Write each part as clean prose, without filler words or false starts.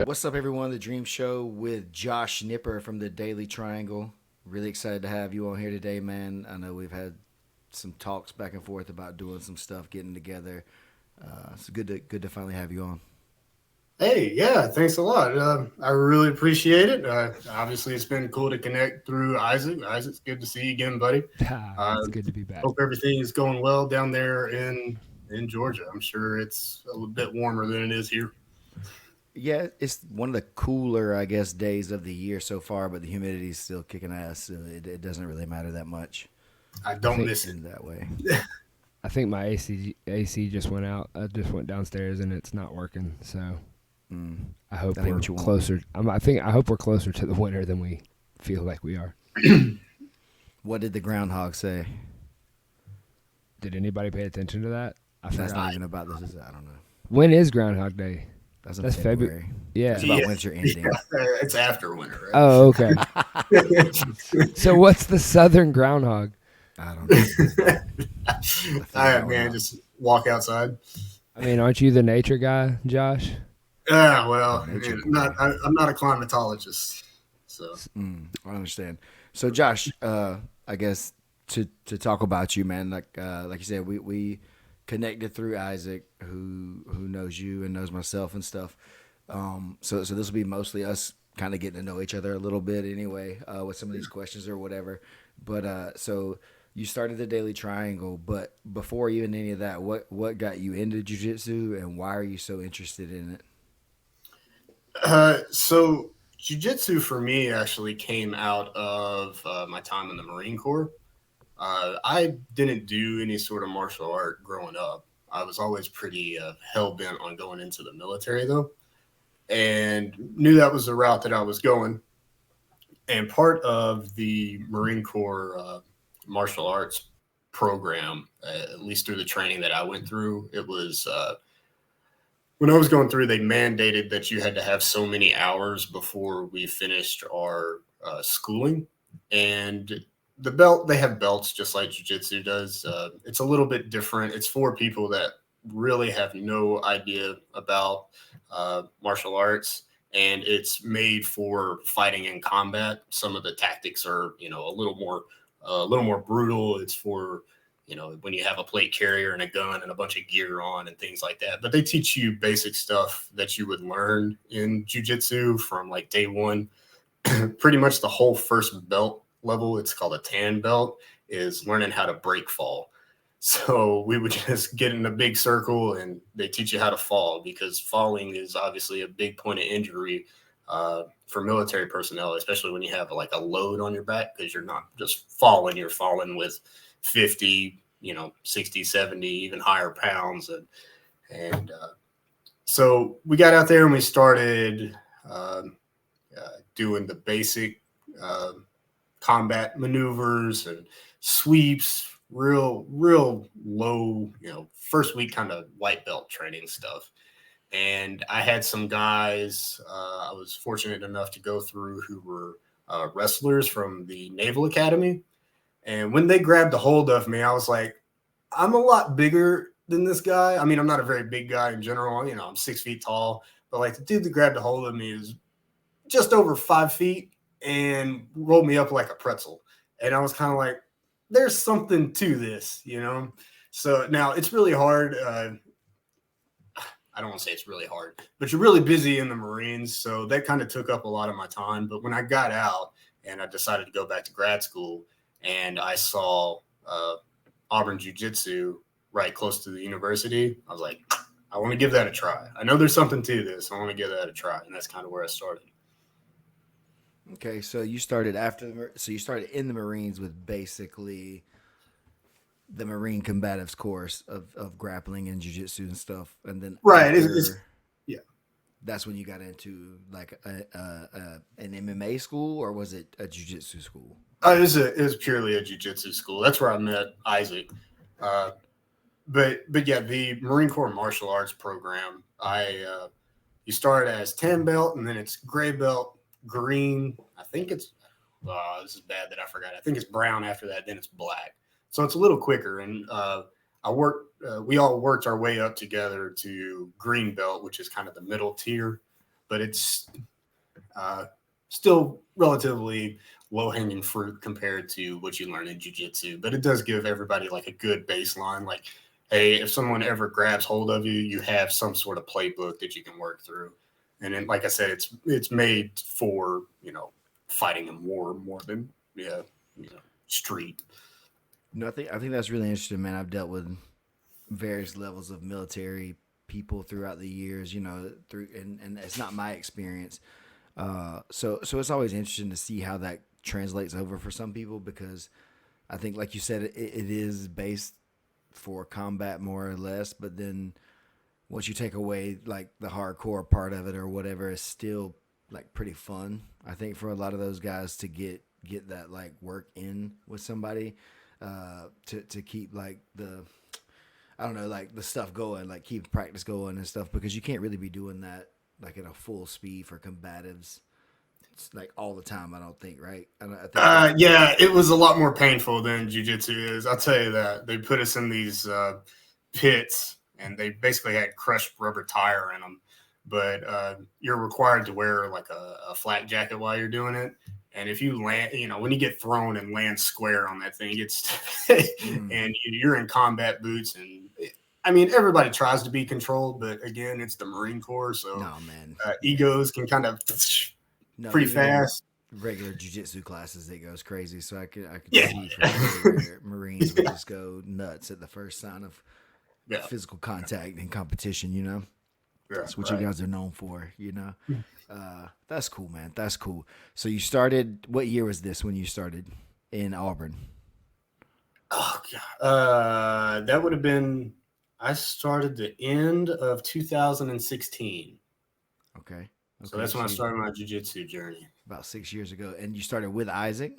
What's up, everyone? The Dream Show with Josh Nipper from the Daily Triangle. Really excited to have you on here today, man. I know we've had some talks back and forth about doing some stuff, getting together. It's good to finally have you on. Hey, yeah, thanks a lot. I really appreciate it. Obviously, it's been cool to connect through Isaac. Isaac, it's good to see you again, buddy. Uh, It's good to be back. Hope everything is going well down there in Georgia. I'm sure it's a little bit warmer than it is here. Yeah, it's one of the cooler, I guess, days of the year so far, but the humidity is still kicking ass, so it doesn't really matter that much I I don't think miss it. in that way. I think my AC just went out. I just went downstairs and it's not working. So Mm, I hope that ain't we're what you want. closer. I hope we're closer to the winter than we feel like we are. What did the groundhog say? Did anybody pay attention to that? I That's not forgot. even about this. I don't know. When is Groundhog Day? That's in That's February. February. That's Yeah. about Yeah, winter yeah, ending. it's after winter, Oh, okay. right? So what's the Southern Groundhog? I don't know. I All figure right, that one man, out. just walk outside. I mean, aren't you the nature guy, Josh? The Well, nature boy. I'm not a climatologist, so. I understand. So, Josh, I guess to talk about you, man, like you said, we connected through Isaac, who knows you and knows myself and stuff. So this will be mostly us kind of getting to know each other a little bit anyway, with some of these questions or whatever. But so you started the Daily Triangle, but before even any of that, what got you into jujitsu and why are you so interested in it? So jujitsu for me actually came out of my time in the Marine Corps. I didn't do any sort of martial art growing up. I was always pretty hell bent on going into the military though, and knew that was the route that I was going. And part of the Marine Corps martial arts program, at least through the training that I went through, it was when I was going through, they mandated that you had to have so many hours before we finished our schooling. And they have belts just like jujitsu does. It's a little bit different. It's for people that really have no idea about martial arts. And it's made for fighting in combat. Some of the tactics are, a little more brutal. It's for when you have a plate carrier and a gun and a bunch of gear on and things like that. But they teach you basic stuff that you would learn in jujitsu from like day one. Pretty much the whole first belt level, it's called a tan belt, is learning how to break fall. So we would just get in a big circle and they teach you how to fall because falling is obviously a big point of injury for military personnel, especially when you have like a load on your back because you're not just falling, you're falling with 50, 60, 70, even higher pounds. And so we got out there and we started doing the basic uh, combat maneuvers and sweeps, real low, first week kind of white belt training stuff. And I had some guys I was fortunate enough to go through who were wrestlers from the Naval Academy. And when they grabbed a hold of me, I was like, I'm a lot bigger than this guy. I mean, I'm not a very big guy in general. I'm 6 feet tall, but like the dude that grabbed a hold of me is just over 5 feet and rolled me up like a pretzel. And I was kind of like, there's something to this. So now it's really hard. I don't want to say it's really hard, but you're really busy in the Marines. So that kind of took up a lot of my time. But when I got out and I decided to go back to grad school and I saw Auburn Jiu Jitsu right close to the university, I was like, I want to give that a try. I know there's something to this. I want to give that a try. And that's kind of where I started. Okay, so you started so you started in the Marines with basically the Marine combatives course of grappling and jujitsu and stuff, and then Right. after Yeah. that's when you got into like an MMA school, or was it a jujitsu school? It was purely a jiu-jitsu school. That's where I met Isaac. Uh, but yeah, the Marine Corps martial arts program. You start as tan belt, and then it's gray belt, green. I think it's this is bad that I forgot. I think it's brown after that. Then it's black. So it's a little quicker. And I worked. We all worked our way up together to green belt, which is kind of the middle tier. but it's uh, still relatively low hanging fruit compared to what you learn in jujitsu. But it does give everybody like a good baseline. Like, hey, if someone ever grabs hold of you, you have some sort of playbook that you can work through. And then, like I said, it's made for fighting in war more than street. No, I think that's really interesting, man. I've dealt with various levels of military people throughout the years, through and it's not my experience. So it's always interesting to see how that translates over for some people because I think, like you said, it is based for combat more or less, but then once you take away like the hardcore part of it or whatever, it's still like pretty fun. I think for a lot of those guys to get that like work in with somebody, to keep like the I don't know, like the stuff going, like keep practice going and stuff, because you can't really be doing that like at a full speed for combatives, it's like all the time. I don't think, right? I think that. Yeah, it was a lot more painful than jujitsu is. I'll tell you that. They put us in these pits, and they basically had crushed rubber tire in them. But you're required to wear like a flak jacket while you're doing it. And if you land, when you get thrown and land square on that thing, it's Mm, and you're in combat boots. And I mean, everybody tries to be controlled, but again, it's the Marine Corps, so no, man. Yeah. egos can kind of No, pretty even in fast. regular jujitsu classes, it goes crazy. So I could Yeah. see for sure where Marines would just go nuts at the first sign of Yeah. physical contact and competition. Yeah. That's what you Right. guys are known for. That's cool, man. That's cool. So you started. What year was this when you started in Auburn? Oh god. That would have been. I started the end of 2016, Okay. so Okay. that's when I So started my jujitsu journey. about 6 years ago, and you started with Isaac.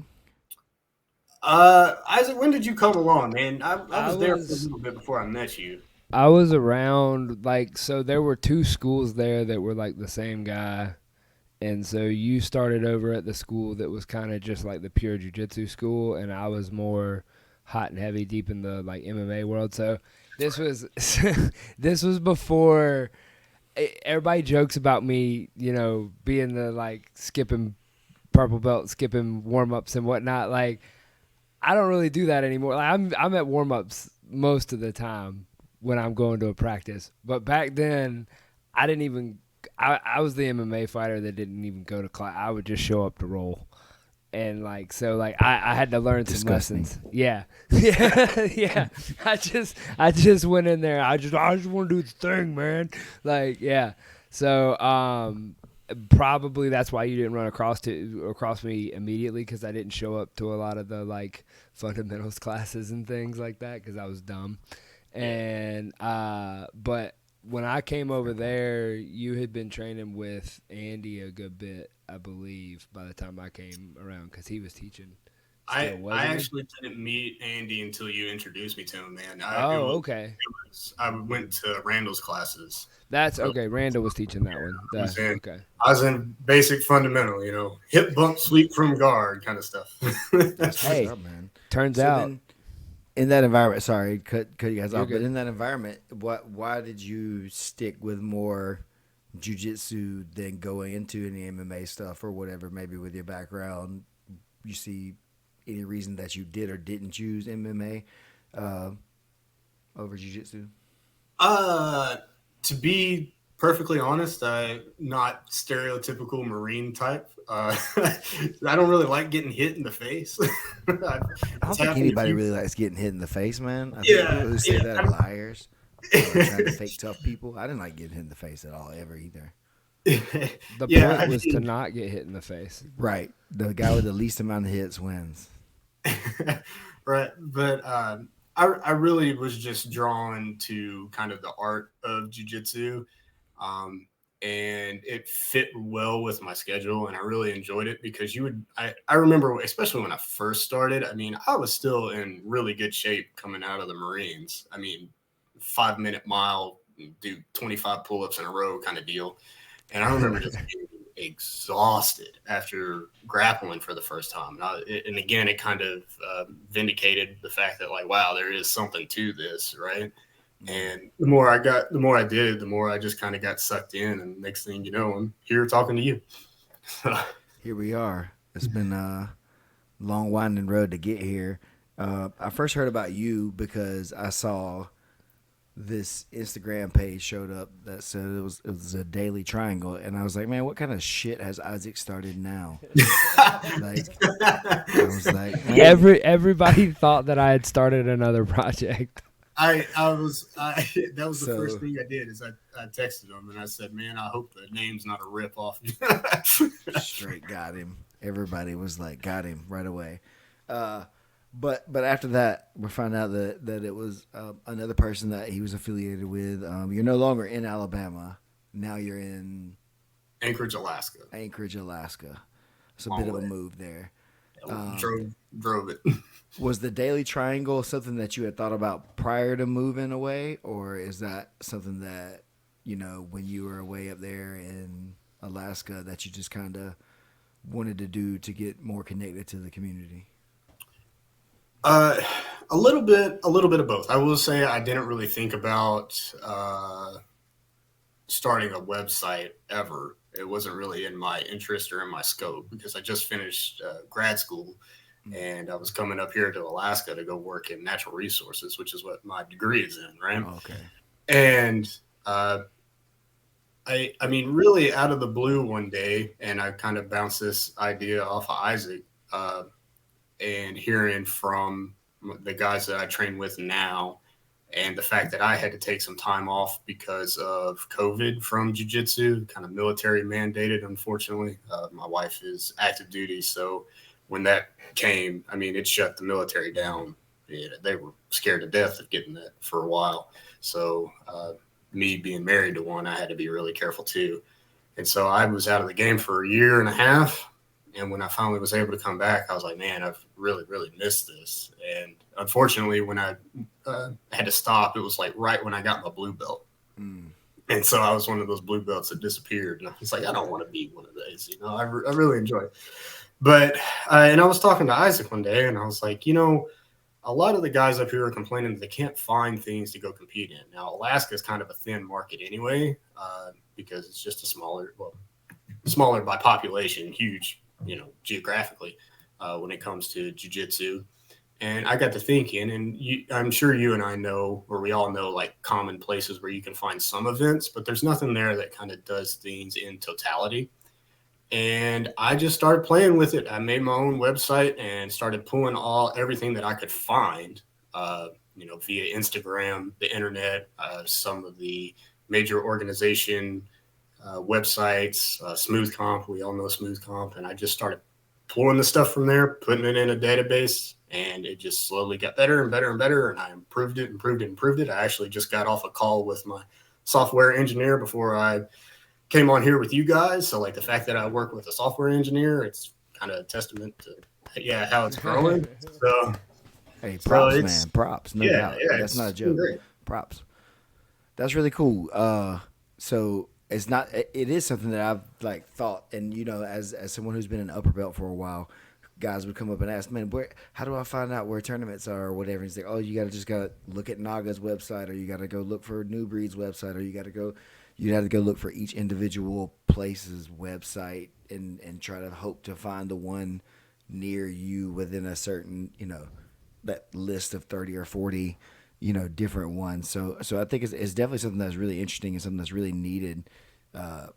Isaac, when did you come along, man? I I was there for a was little bit before I met you. I was around like so there were two schools there that were like the same guy. And so you started over at the school that was kind of just like the pure jiu-jitsu school, and I was more hot and heavy deep in the like MMA world. So this was this was before everybody jokes about me, being the like skipping purple belt, skipping warm-ups and whatnot. Like I don't really do that anymore. Like I'm at warm-ups most of the time when I'm going to a practice. But back then, I didn't even. I was the MMA fighter that didn't even go to class. I would just show up to roll, and like so, like I had to learn some Disgusting. lessons. Yeah, yeah. I just went in there. I just want to do the thing, man. Like yeah. So probably that's why you didn't run across me immediately because I didn't show up to a lot of the like fundamentals classes and things like that because I was dumb. Yeah. And but when I came over there, you had been training with Andy a good bit, I believe, by the time I came around because he was teaching I still, I wasn't he? actually didn't meet Andy until you introduced me to him, man. Oh, okay. I went to Randall's classes. That's So okay. Randall was teaching that one. I was That in okay. I was in basic fundamental, hip bump sweep from guard kind of stuff. That's what's Hey, up, man. turns So out then, in that environment, sorry, cut you guys you're off, but good. in that environment, why did you stick with more jujitsu than going into any MMA stuff or whatever? Maybe with your background, you see any reason that you did or didn't choose MMA over jujitsu? Uh, to be perfectly honest, not stereotypical Marine type. I don't really like getting hit in the face. I It's don't think happened a anybody few. really likes getting hit in the face, man. I think the Yeah, people who say yeah. that are liars or trying to fake tough people. I didn't like getting hit in the face at all, ever either. The Yeah, point I was to mean, not get hit in the face. Right. The guy with the least amount of hits wins. right. But I really was just drawn to kind of the art of jujitsu. Um, and it fit well with my schedule, and I really enjoyed it because I remember, especially when I first started, I mean, I was still in really good shape coming out of the Marines. I mean, 5 minute mile, do 25 pull-ups in a row kind of deal. And I remember just being exhausted after grappling for the first time. And again, it kind of vindicated the fact that, like, wow, there is something to this, right? Mm. And the more I did it, the more I just kind of got sucked in. And next thing you know, I'm here talking to you. Here we are. It's been a long, winding road to get here. I first heard about you because I saw this Instagram page showed up that said it was a daily triangle, and I was like, man, what kind of shit has Isaac started now? Like, I was like, man, Everybody thought that I had started another project. I that was the first so thing I did is I texted him and I said, man, I hope the name's not a rip off. straight got him. Everybody was like, got him right away. Uh, but after that, we found out that it was another person that he was affiliated with. You're no longer in Alabama. Now you're in Anchorage, Alaska. Anchorage, Alaska. It's a bit Long of a way. move there. Yeah, Um, drove it. was the Daily Triangle something that you had thought about prior to moving away, or is that something that when you were away up there in Alaska that you just kind of wanted to do to get more connected to the community? Uh, a little bit of both. I will say I didn't really think about starting a website ever. It wasn't really in my interest or in my scope because I just finished grad school Mm. and I was coming up here to Alaska to go work in natural resources, which is what my degree is in, right? Okay. And uh, I mean, really out of the blue one day, and I kind of bounced this idea off of Isaac, uh, and hearing from the guys that I train with now, and the fact that I had to take some time off because of COVID from jujitsu, kind of military mandated, unfortunately. My wife is active duty, so when that came, I mean, it shut the military down. Yeah, they were scared to death of getting that for a while. So, me being married to one, I had to be really careful too. And so I was out of the game for a year and a half. And when I finally was able to come back, I was like, man, I've really, really missed this. And unfortunately, when I had to stop, it was like right when I got my blue belt. Mm. And so I was one of those blue belts that disappeared. And I was like, I don't want to be one of those. I really enjoy it. But, and I was talking to Isaac one day and I was like, a lot of the guys up here are complaining that they can't find things to go compete in. Now, Alaska is kind of a thin market anyway, because it's just a smaller by population, huge, geographically, when it comes to jujitsu. And I got to thinking, and I'm sure you and I know, or we all know, like common places where you can find some events, but there's nothing there that kind of does things in totality. And I just started playing with it. I made my own website and started pulling everything that I could find, via Instagram, the internet, some of the major organization websites, Smooth Comp. We all know Smooth Comp, and I just started pulling the stuff from there, putting it in a database, and it just slowly got better and better and better. And I improved it, improved it, improved it. I actually just got off a call with my software engineer before I came on here with you guys. So like the fact that I work with a software engineer, it's kind of a testament to how it's growing. So Hey, so props, it's man. Props, no yeah, doubt. yeah, That's not a it's been joke. great. Props. That's really cool. So it's not. It is something that I've like thought, and as someone who's been an upper belt for a while, guys would come up and ask, "Man, how do I find out where tournaments are or whatever?" And it's like, "Oh, you got to look at Naga's website, or you got to go look for New Breed's website, or you got to go look for each individual place's website and try to hope to find the one near you within a certain that list of 30 or 40 different ones. So I think it's definitely something that's really interesting and something that's really needed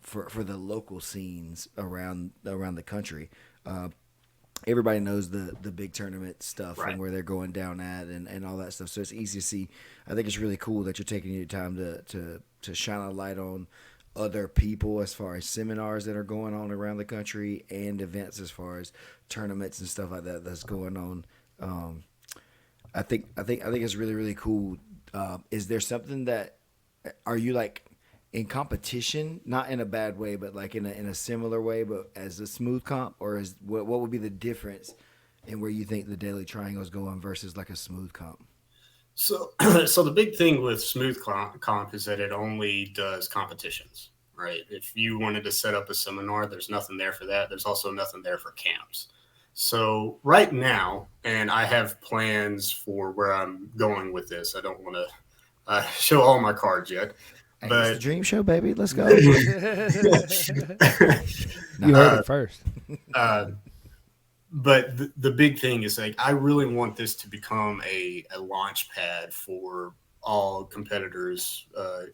for the local scenes around the country. Everybody knows the big tournament stuff and Right. where they're going down at and all that stuff. So it's easy to see. I think it's really cool that you're taking your time to shine a light on other people as far as seminars that are going on around the country and events as far as tournaments and stuff like that that's going on. I think it's really really cool. Is there something that are you like in competition, not in a bad way, but like in a similar way, but as a smooth comp, or is what would be the difference in where you think the daily triangle is going versus like a smooth comp? So, so the big thing with Smooth Comp is that it only does competitions, right? If you wanted to set up a seminar, there's nothing there for that. There's also nothing there for camps. So right now, and I have plans for where I'm going with this. I don't want to show all my cards yet, Hey, it's the but dream show, baby. Let's go. You Nah. heard uh, it first. uh, but the big thing is like I really want this to become a launch pad for all competitors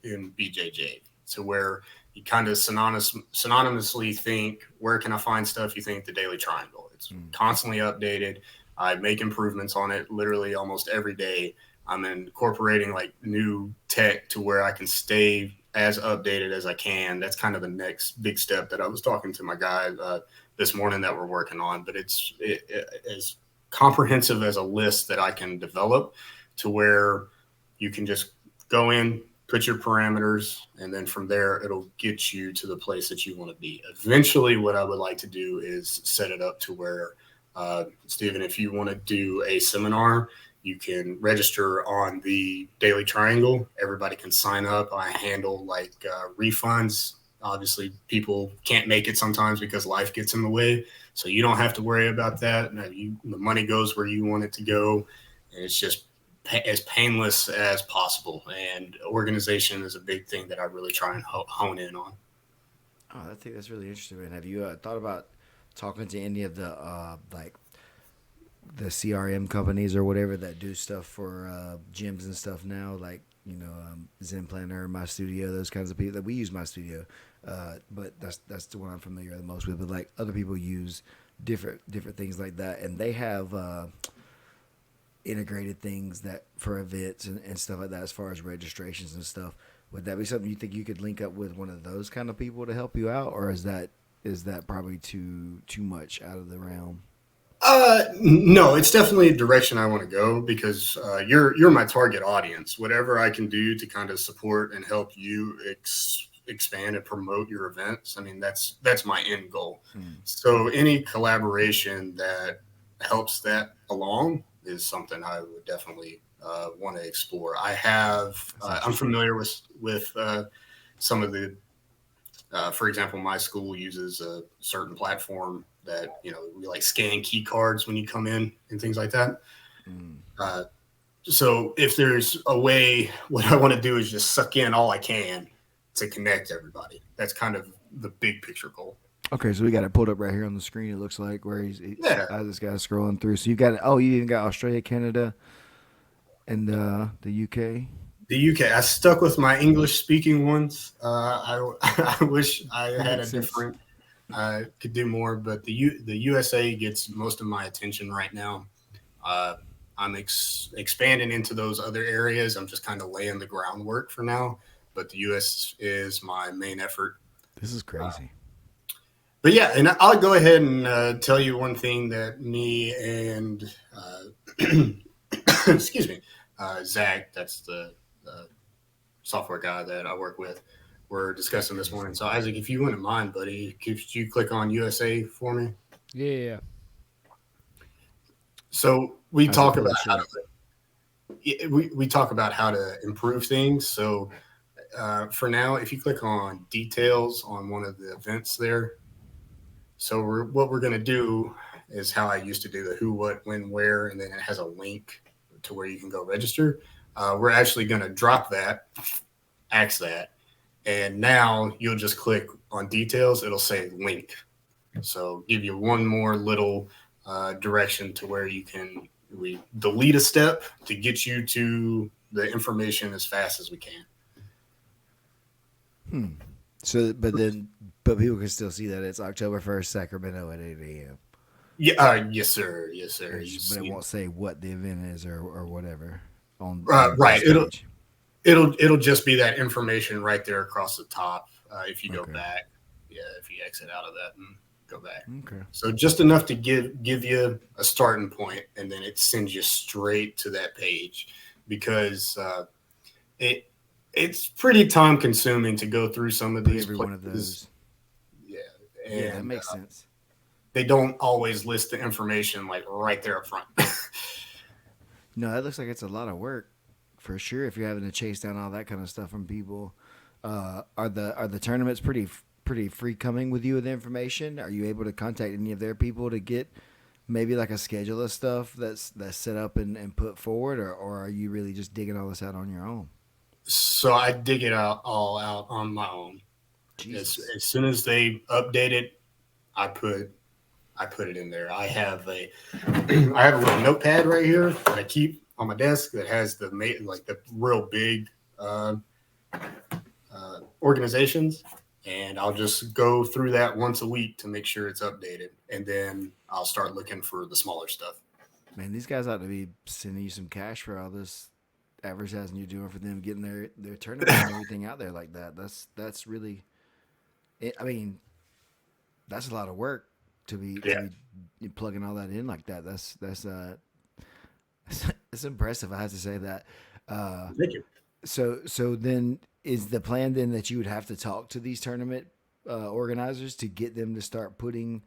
in BJJ, to where you kind of synonymously think, where can I find stuff? You think the Daily Triangle. It's Mm. constantly updated. I make improvements on it literally almost every day. I'm incorporating like new tech to where I can stay as updated as I can. That's kind of the next big step that I was talking to my guy this morning that we're working on. But it's as comprehensive as a list that I can develop, to where you can just go in, put your parameters, and then from there it'll get you to the place that you want to be. Eventually, what I would like to do is set it up to where, Stephen, if you want to do a seminar, you can register on the Daily Triangle. Everybody can sign up. I handle like refunds. Obviously, people can't make it sometimes because life gets in the way. So you don't have to worry about that. The money goes where you want it to go. And it's just as painless as possible. And organization is a big thing that I really try and hone in on. Oh, I think that's really interesting, man. Have you thought about talking to any of the like the CRM companies or whatever that do stuff for gyms and stuff now, like Zen Planner, My Studio, those kinds of people that we use My Studio, but that's the one I'm familiar the most with. But like other people use different things like that, and they have integrated things that for events and stuff like that as far as registrations and stuff. Would that be something you think you could link up with one of those kind of people to help you out, or is that probably too much out of the realm? No, it's definitely a direction I want to go, because you're my target audience. Whatever I can do to kind of support and help you expand and promote your events, I mean that's my end goal. Hmm. So any collaboration that helps that along is something I would definitely want to explore. That's I'm interesting. familiar with some of the for example, my school uses a certain platform that we like scan key cards when you come in and things like that. Mm. Uh, so if there's a way, what I want to do is just suck in all I can to connect everybody. That's kind of the big picture goal. Okay, so we got it pulled up right here on the screen. It looks like where Yeah, this guy scrolling through. So you got it. Oh, you even got Australia, Canada, and the UK. the UK. I stuck with my English speaking ones. I wish I That had a makes sense. different. Could do more, but the USA gets most of my attention right now. Uh, I'm expanding into those other areas. I'm just kind of laying the groundwork for now, but the U.S. is my main effort. This is Uh, crazy. but yeah, and I'll go ahead and tell you one thing that me and excuse me, Zach, that's the software guy that I work with, were That's discussing this morning. crazy. So Isaac, if you wouldn't mind, buddy, could you click on USA for me? Yeah, yeah, yeah. So we How's it talk pull about the how show? we talk about how to improve things. So for now, if you click on details on one of the events there, so what we're going to do is how I used to do the who, what, when, where, and then it has a link to where you can go register. We're actually going to drop that, axe that, and now you'll just click on details. It'll say link. So give you one more little direction to where we delete a step to get you to the information as fast as we can. Hmm. So, but people can still see that it's October 1st, Sacramento at 8 a.m. Yeah, yes, sir. Yes, sir. You But it see, won't say what the event is or whatever on the right. post page. It'll just be that information right there across the top. If you go Okay. back, yeah, if you exit out of that and go back. Okay. So just enough to give you a starting point, and then it sends you straight to that page, because it it's pretty time consuming to go through some of Put these every one of places. those. Yeah, Yeah, that and makes sense. they don't always list the information like right there up front. No, that looks like it's a lot of work for sure. If you're having to chase down all that kind of stuff from people, are the tournaments pretty free coming with you with information? Are you able to contact any of their people to get maybe like a schedule of stuff that's set up and put forward, or are you really just digging all this out on your own? So I dig it out all out on my own. Jesus. As soon as they update it, I put I put it in there. I have a I have a little notepad right here that I keep on my desk that has the real big uh, organizations, and I'll just go through that once a week to make sure it's updated, and then I'll start looking for the smaller stuff. Man, these guys ought to be sending you some cash for all this advertising you're doing for them, getting their tournaments and everything out there like that. That's really, I mean, that's a lot of work Yeah, to be plugging all that in like that. That's it's impressive. I have to say that. Uh, thank you. so then is the plan then that you would have to talk to these tournament organizers to get them to start putting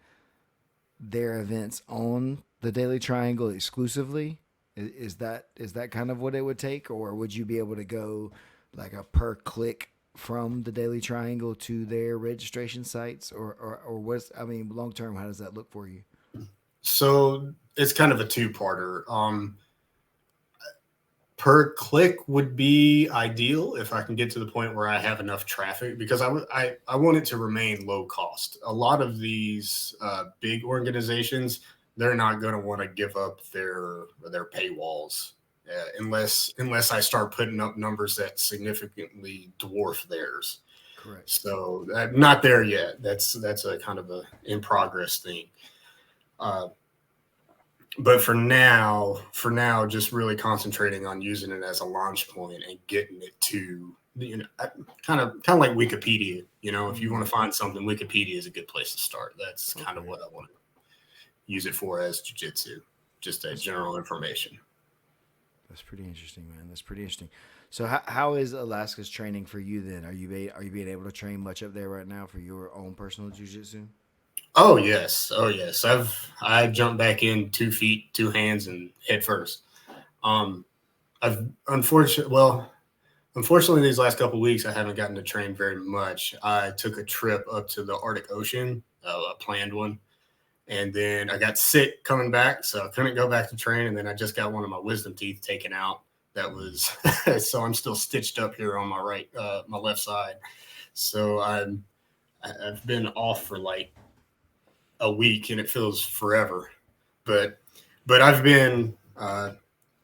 their events on the Daily Triangle exclusively? Is that kind of what it would take, or would you be able to go like a per click from the Daily Triangle to their registration sites, or what's I mean long term? How does that look for you? So it's kind of a two-parter. Per click would be ideal if I can get to the point where I have enough traffic because I want it to remain low cost. A lot of these big organizations, they're not going to want to give up their paywalls unless I start putting up numbers that significantly dwarf theirs. Correct. So not there yet. That's a kind of a in progress thing. Uh, but for now, just really concentrating on using it as a launch point and getting it to kind of like Wikipedia. If you want to find something, Wikipedia is a good place to start. That's kind of Okay. what I want to use it for as jujitsu, just as That's general information. that's pretty interesting, man. That's pretty interesting. So how is Alaska's training for you then? Are you being able to train much up there right now for your own personal jujitsu? Oh yes. I jumped back in 2 feet, two hands, and head first. Um, I've unfortunately, these last couple of weeks, I haven't gotten to train very much. I took a trip up to the Arctic Ocean, a planned one, and then I got sick coming back, so I couldn't go back to train. And then I just got one of my wisdom teeth taken out. That was so I'm still stitched up here on my left side. So I've been off for like a week, and it feels forever. But I've been, I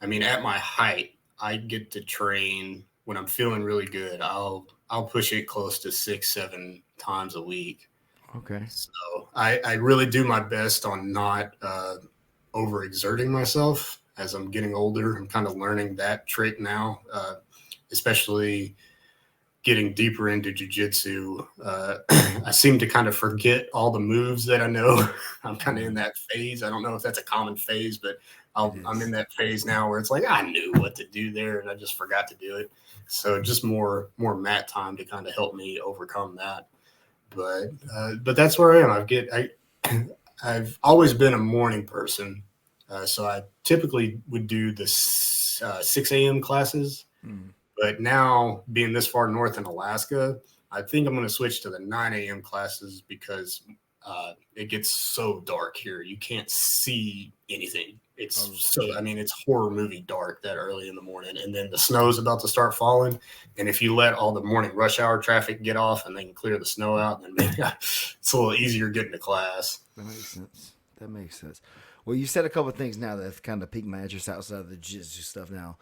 mean, at my height, I get to train when I'm feeling really good. I'll push it close to 6, 7 times a week. Okay. So I really do my best on not overexerting myself as I'm getting older. I'm kind of learning that trick now, especially getting deeper into jujitsu. I seem to kind of forget all the moves that I know. I'm kind of in that phase. I don't know if that's a common phase, but It I'm in is. that phase now where it's like I knew what to do there and I just forgot to do it. So just more mat time to kind of help me overcome that. But that's where I am. I've always been a morning person, so I typically would do the 6 a.m. classes. Mm. But now, being this far north in Alaska, I think I'm going to switch to the 9 a.m. classes because it gets so dark here. You can't see anything. It's Oh so, I shit. mean, it's horror movie dark that early in the morning. And then the snow's about to start falling. And if you let all the morning rush hour traffic get off and they can clear the snow out, then maybe it's a little easier getting to class. That makes sense. That makes sense. Well, you said a couple of things now that have kind of piqued my interest outside of the jiu-jitsu stuff. Now,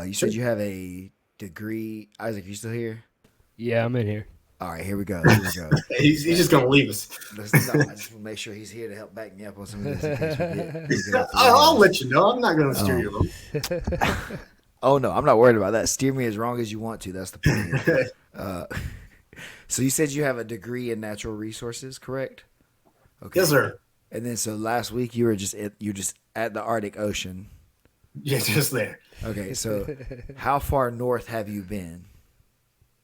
you said you have a degree. Isaac, you still here? Yeah, I'm in here. All right, here we go. Here we go. He's just going to leave us. No, I just want to make sure he's here to help back me up on some of this in case we get off the I'll rails. let you know. I'm not going to steer you wrong. Oh no, I'm not worried about that. Steer me as wrong as you want to. That's the point here. Uh, so you said you have a degree in natural resources, correct? Okay. Yes, sir. And then so last week you were just at the Arctic Ocean. Yeah, just there. Okay, so how far north have you been?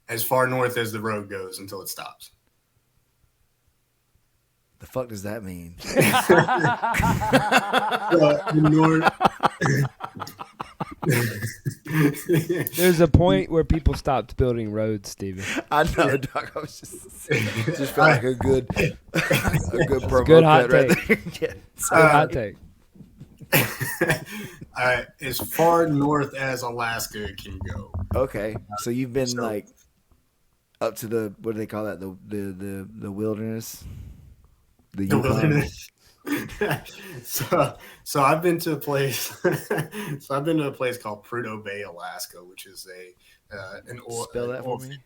As far north as the road goes until it stops. The fuck does that mean? North. There's a point where people stopped building roads, Steven. I know, Doc. I was just felt like a good It's a promo good hot cut right take. there. Yeah. Good hot take. As far north as Alaska can go. Okay, so you've been So like up to the what do they call that? The wilderness, the the Yukon. wilderness. so so I've been to a place. So I've been to a place called Prudhoe Bay, Alaska, which is Spell an that for oil me.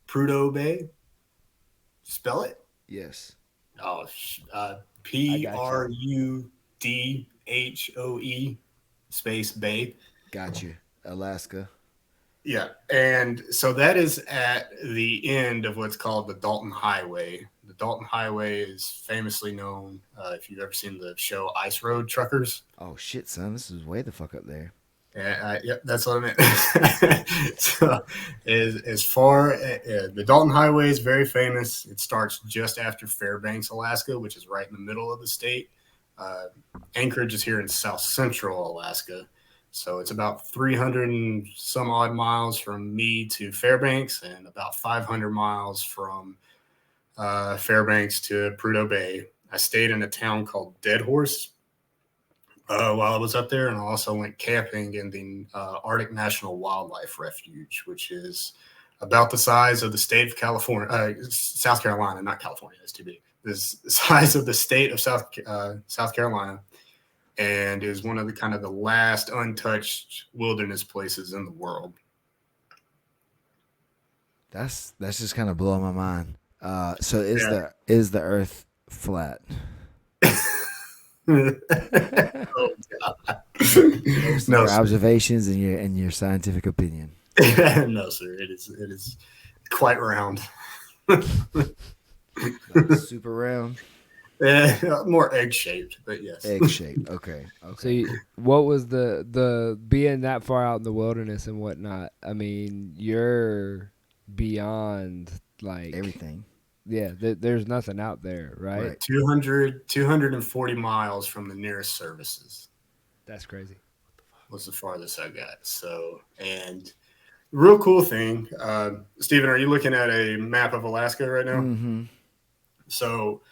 Prudhoe Bay. Spell it. Yes, Oh, I got you. Prudhoe space Bay. got you. Alaska. Yeah, and so that is at the end of what's called the Dalton Highway. The Dalton Highway is famously known, if you've ever seen the show Ice Road Truckers. Oh shit, son, this is way the fuck up there. Yeah, that's what I meant. So, as far the Dalton Highway is very famous. It starts just after Fairbanks, Alaska, which is right in the middle of the state. Uh, Anchorage is here in south central Alaska, so it's about 300 and some odd miles from me to Fairbanks, and about 500 miles from Fairbanks to Prudhoe Bay. I stayed in a town called Dead Horse while I was up there, and I also went camping in the Arctic National Wildlife Refuge, which is about the size of the state of California, South Carolina, not California. It's too big. This size of the state of South Carolina, and is one of the kind of the last untouched wilderness places in the world. That's just kind of blowing my mind. So Yeah. is the Earth flat? Oh God. Based on No, your sir. observations and your scientific opinion. No, sir. It is quite round. Like super round, More egg shaped, but yes. egg shaped. Okay, So, okay. what was the being that far out in the wilderness and whatnot? I mean, you're beyond like Everything. yeah. There's nothing out there, right? Right. 240 miles from the nearest services That's crazy. was the farthest I got. So, and real cool thing, Stephen, are you looking at a map of Alaska right now? Mm-hmm. So,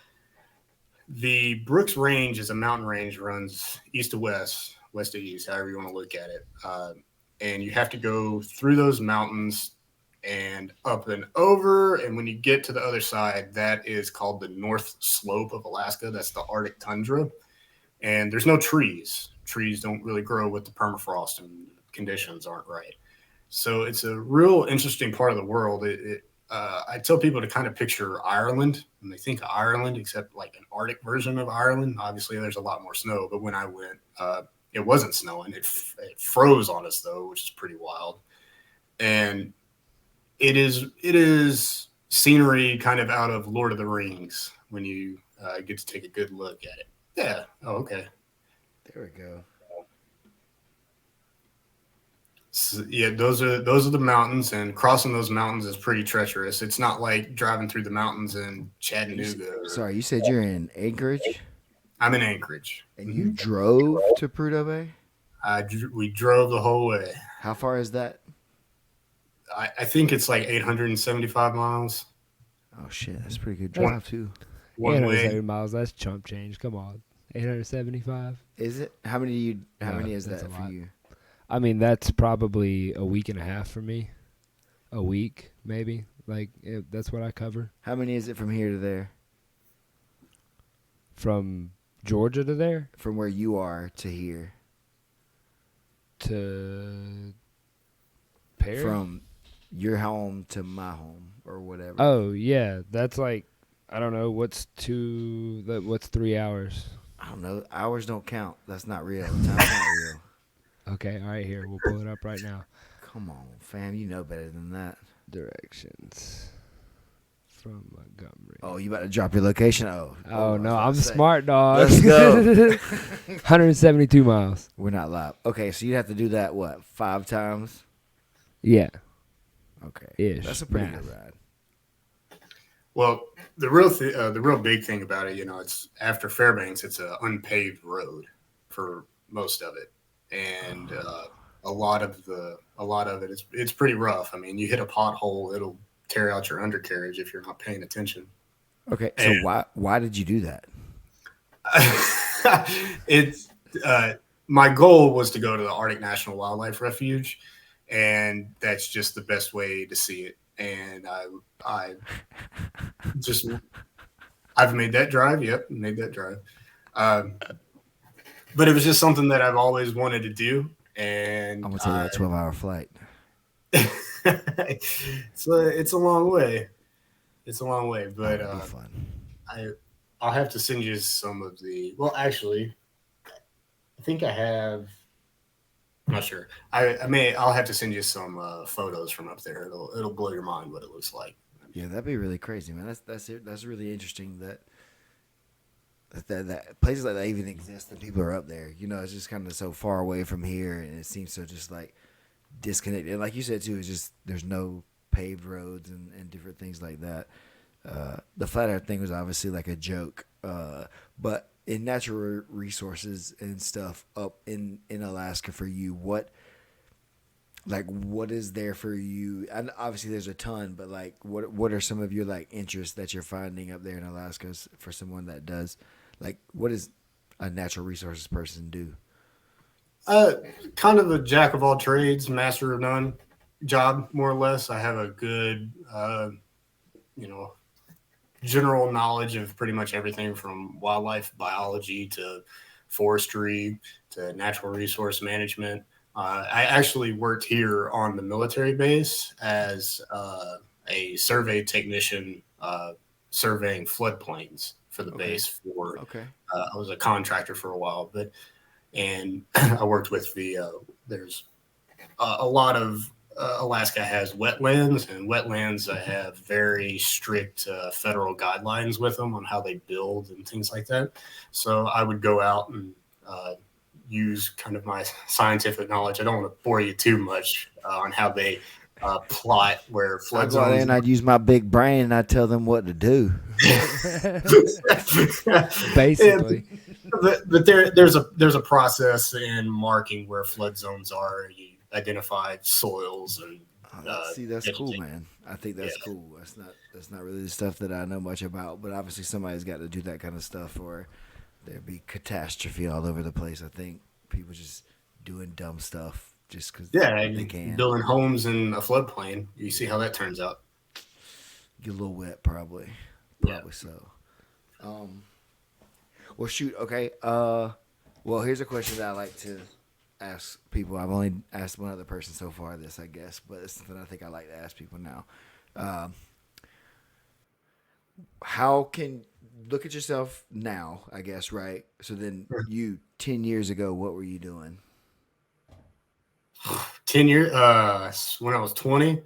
the Brooks Range is a mountain range, runs east to west, west to east, however you want to look at it. And you have to go through those mountains and up and over. And when you get to the other side, that is called the North Slope of Alaska. That's the Arctic tundra. And there's no trees. Trees don't really grow with the permafrost, and conditions aren't right. So it's a real interesting part of the world. I tell people to kind of picture Ireland, and they think of Ireland, except like an Arctic version of Ireland. Obviously, there's a lot more snow, but when I went, it wasn't snowing. It froze on us though, which is pretty wild. And it is scenery kind of out of Lord of the Rings when you get to take a good look at it. Yeah. Oh, okay. There we go. So, yeah, those are the mountains, and crossing those mountains is pretty treacherous. It's not like driving through the mountains in Chattanooga. Sorry, you said you're in Anchorage I'm in Anchorage. and you drove to Prudhoe Bay. We drove the whole way. How far is that? I think it's like 875 miles Oh shit, that's a pretty good That's one drive too. one way. 870 miles. That's chump change. Come on, 875. Is it? How many you? How No, many is that's that a for lot. you? I mean, that's probably a week and a half for me. A week, maybe. Like that's what I cover How many is it from here to there? from Georgia to there From where you are to here? to Perry. From your home to my home or whatever. Oh yeah, that's like I don't know what's 3 hours. I don't know. Hours don't count. That's not real. Time's not real. Okay, all right, here we'll pull it up right now. Come on, fam. You know better than that. Directions from Montgomery. Oh, you about to drop your location? Oh. Oh I was no, about I'm to the say. smart dog. Let's go. 172 miles. We're not live. Okay, so you have to do that, what, 5 times? Yeah, Okay. ish. That's a pretty math. good ride. Well, the real big thing about it, it's after Fairbanks, it's an unpaved road for most of it, and a lot of it is it's pretty rough. I mean, you hit a pothole, it'll tear out your undercarriage if you're not paying attention. Okay, so And why did you do that? it's my goal was to go to the Arctic National Wildlife Refuge, and that's just the best way to see it. And I just I've made that drive. Yep, made that drive. Um, but it was just something that I've always wanted to do, I'm and gonna take that 12-hour flight. it's a long way. It's a long way, Oh, but it'll be fun. I I'll have to send you some of the. Well, actually, I think I have. I'm not sure. I may. I'll have to send you some photos from up there. It'll blow your mind what it looks like. I Yeah, mean, that'd be really crazy, man. That's it. That's really interesting that places like that even exist and people are up there. You know, it's just kind of so far away from here, and it seems so just like disconnected. And like you said too, it's just there's no paved roads and different things like that. The flat earth thing was obviously like a joke, but in natural resources and stuff up in Alaska for you, what is there for you? And obviously there's a ton, but like what are some of your like interests that you're finding up there in Alaska for someone that does like what does a natural resources person do? uh, kind of a jack of all trades, master of none job, more or less. I have a good, you know, general knowledge of pretty much everything from wildlife biology to forestry to natural resource management. I actually worked here on the military base as a survey technician, surveying floodplains for the Okay. base. For Okay. I was a contractor for a while, but and I worked with the there's a lot of Alaska has wetlands, and wetlands have very strict federal guidelines with them on how they build and things like that. So I would go out and uh, use kind of my scientific knowledge. I don't want to bore you too much on how they plot where I'd flood go out there zones and I'd use my big brain and I'd tell them what to do. yeah, Basically. but there's a process in marking where flood zones are. You identify soils and See, that's cool, vegetation. man. I think Yeah, that's cool. That's not really the stuff that I know much about, but obviously somebody's got to do that kind of stuff, or there'd be catastrophe all over the place. I think people just doing dumb stuff just because yeah, they and can. building homes in a floodplain. You see how that turns out. Get a little wet, probably, Yeah. probably so. Um, well, shoot. Okay. Well, here's a question that I like to ask people. I've only asked one other person so far this, I guess, but it's something I think I like to ask people now. Um, how can look at yourself now? I guess right. So then, you 10 years ago, what were you doing? 10 years. When I was 20,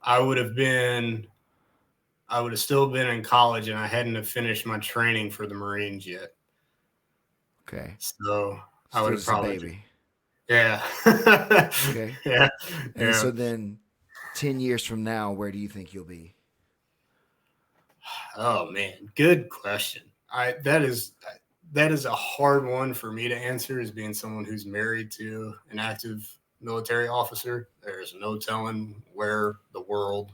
I would have been. I would have still been in college, and I hadn't have finished my training for the Marines yet. Okay, So I would still have just a probably. baby. Yeah. Okay, Yeah. and Yeah. so then, 10 years from now, where do you think you'll be? Oh man, good question. I that is a hard one for me to answer as being someone who's married to an active military officer. There's no telling where the world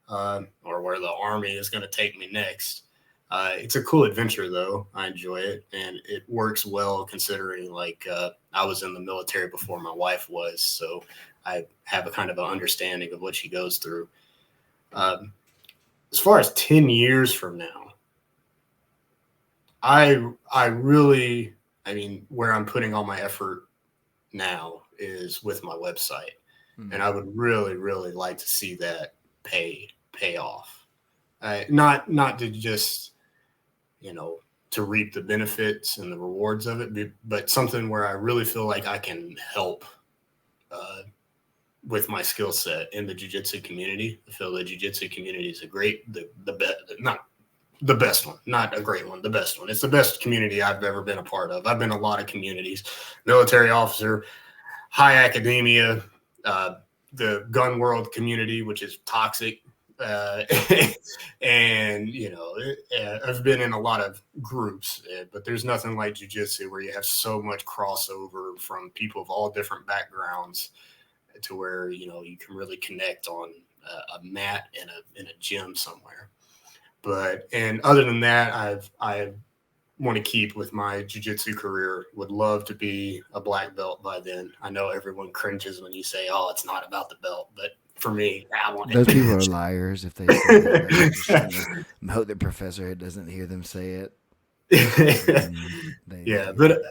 or where the army is going to take me next. It's a cool adventure though. I enjoy it, and it works well considering like I was in the military before my wife was, so I have a kind of an understanding of what she goes through. Um, as far as 10 years from now, I really, I mean, where I'm putting all my effort now is with my website, and Hmm. I would really like to see that pay off. Not to just you know to reap the benefits and the rewards of it, but something where I really feel like I can help uh, with my skill set in the jiu-jitsu community. I feel the jiu-jitsu community is a great the best, not the best one, not a great one, the best one. It's the best community I've ever been a part of. I've been in a lot of communities, military officer, high academia, uh, the gun world community, which is toxic. Uh, and I've been in a lot of groups, but there's nothing like jujitsu where you have so much crossover from people of all different backgrounds to where you can really connect on a mat in a gym somewhere. But and other than that, I've want to keep with my jiu-jitsu career. Would love to be a black belt by then. I know everyone cringes when you say, "Oh, it's not about the belt," but for me, I want Those people are it. liars if they say that. Like they're just trying to hope the professor doesn't hear them say it. Yeah, They but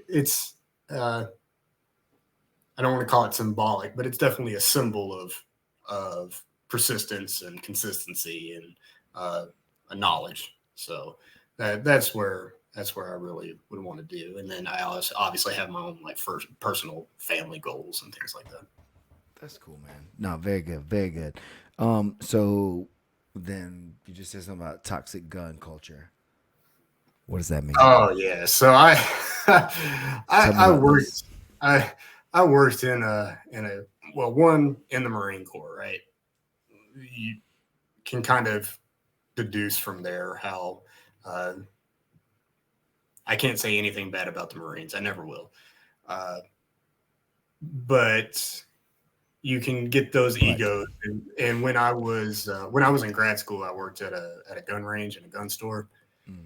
it's uh, I don't want to call it symbolic, but it's definitely a symbol of persistence and consistency and a knowledge. So that's where I really would want to do. And then I also obviously have my own like first personal family goals and things like that. That's cool, man. No, very good, very good. So then you just said something about toxic gun culture. What does that mean? Oh yeah. So I Tell me I about this. worked I I worked in a well one in the Marine Corps, right? You can kind of deduce from there how uh, I can't say anything bad about the Marines. I never will. Uh, but you can get those But egos. And when I was in grad school, I worked at a gun range and a gun store, mm,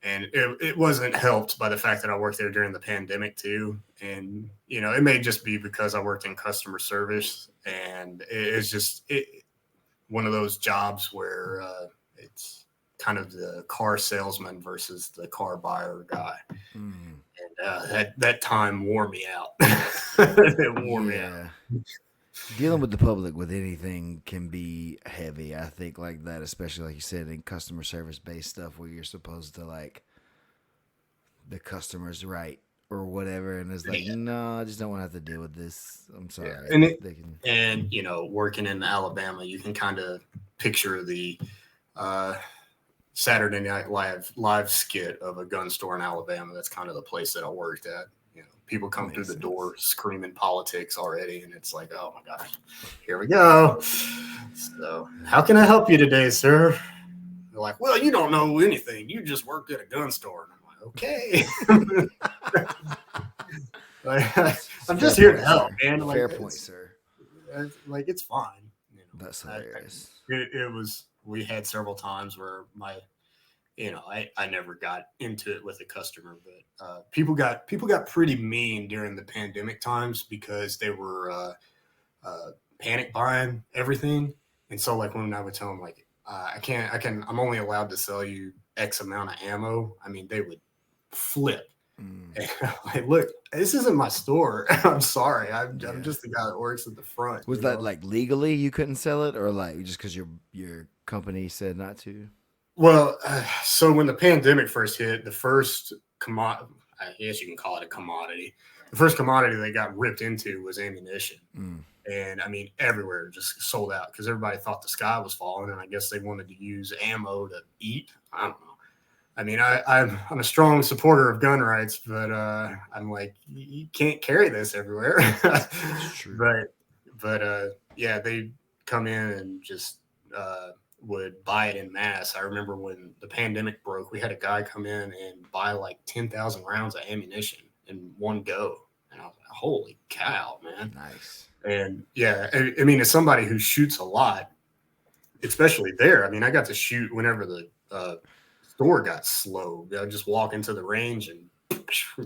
and it wasn't helped by the fact that I worked there during the pandemic too. And it may just be because I worked in customer service, and it's just one of those jobs where it's kind of the car salesman versus the car buyer guy. mm, And that time wore me out. It wore me out. yeah, dealing with the public with anything can be heavy. I think like that, especially like you said in customer service based stuff where you're supposed to like the customer's right or whatever, and it's like, Yeah, no, I just don't want to have to deal with this. I'm yeah. sorry. And They can. working in Alabama, you can kind of picture the uh, Saturday Night Live skit of a gun store in Alabama. That's kind of the place that I worked at. People That come through makes the sense. door screaming politics already, and it's like, oh my gosh, here we go. So, how can I help you today, sir? They're like, well, you don't know anything. You just worked at a gun store. And I'm like, okay. Like, It's a I'm fair just here to point, help, sir. man. Like Fair point, it's, sir. it's like it's fine. That's I, hilarious. it was. We had several times where I never got into it with a customer, but people got pretty mean during the pandemic times because they were panic buying everything. And so like when I would tell them like I'm only allowed to sell you X amount of ammo. I mean, they would flip. Mm, And I'm like, look, this isn't my store. I'm sorry. I'm yeah. just the guy that works at the front, Was that like legally you couldn't sell it, or like just because your company said not to? Well, so when the pandemic first hit, the first commodity, I guess you can call it a commodity, the first commodity they got ripped into was ammunition. Mm, And I mean, everywhere just sold out because everybody thought the sky was falling. And I guess they wanted to use ammo to eat. I don't know. I mean, I'm a strong supporter of gun rights, but I'm like, you can't carry this everywhere. that's true. but yeah, they come in and just would buy it in mass. I remember when the pandemic broke, we had a guy come in and buy like 10,000 rounds of ammunition in one go, and I was like, holy cow, man! Nice. And yeah, I mean, as somebody who shoots a lot, especially there, I mean, I got to shoot whenever the store got slow. I just walk into the range and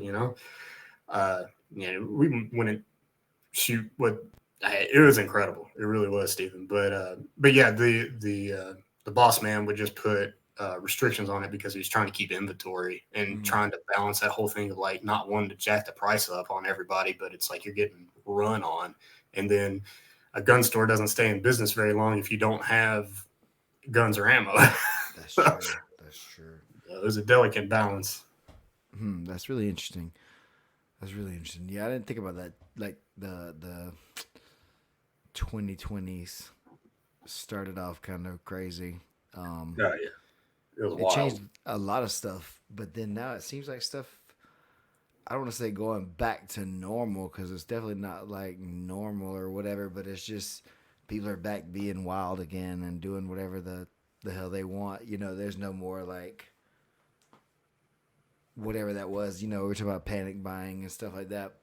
you know, uh, we wouldn't shoot what it was incredible. It really was, Stephen. But yeah, the boss man would just put restrictions on it because he was trying to keep inventory and Mm, trying to balance that whole thing of like not wanting to jack the price up on everybody, but it's like you're getting run on, and then a gun store doesn't stay in business very long if you don't have guns or ammo. that's So, true. That's true. it was a delicate balance. That's really interesting. That's really interesting. Yeah, I didn't think about that. Like the 2020s started off kind of crazy. Um, Yeah, yeah, it was it changed wild. a lot of stuff, but then now it seems like stuff. I don't want to say going back to normal because it's definitely not like normal or whatever, but it's just people are back being wild again and doing whatever the hell they want. There's no more like whatever that was. We were talking about panic buying and stuff like that.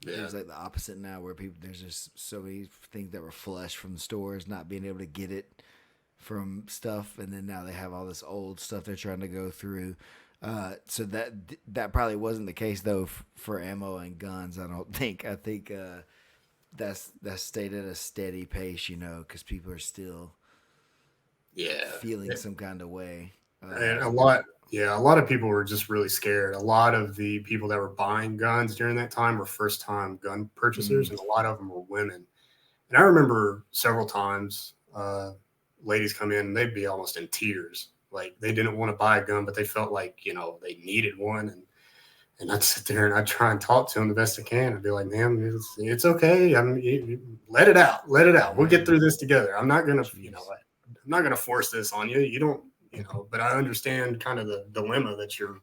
Yeah, Seems like the opposite now, where people there's just so many things that were flush from the stores, not being able to get it from stuff, and then now they have all this old stuff they're trying to go through. So that probably wasn't the case though for ammo and guns. I don't think. I think that's stayed at a steady pace, because people are still Yeah. feeling some kind of way. And a lot of people were just really scared. A lot of the people that were buying guns during that time were first time gun purchasers, Mm, and a lot of them were women. And I remember several times ladies come in and they'd be almost in tears. Like they didn't want to buy a gun, but they felt like, they needed one. And I'd sit there and I'd try and talk to them the best I can. I'd be like, "Ma'am, it's okay. Let it out. Let it out. We'll get right. through this together. I'm not going to, Jeez. I'm not going to force this on you. You don't, but I understand kind of the dilemma that you're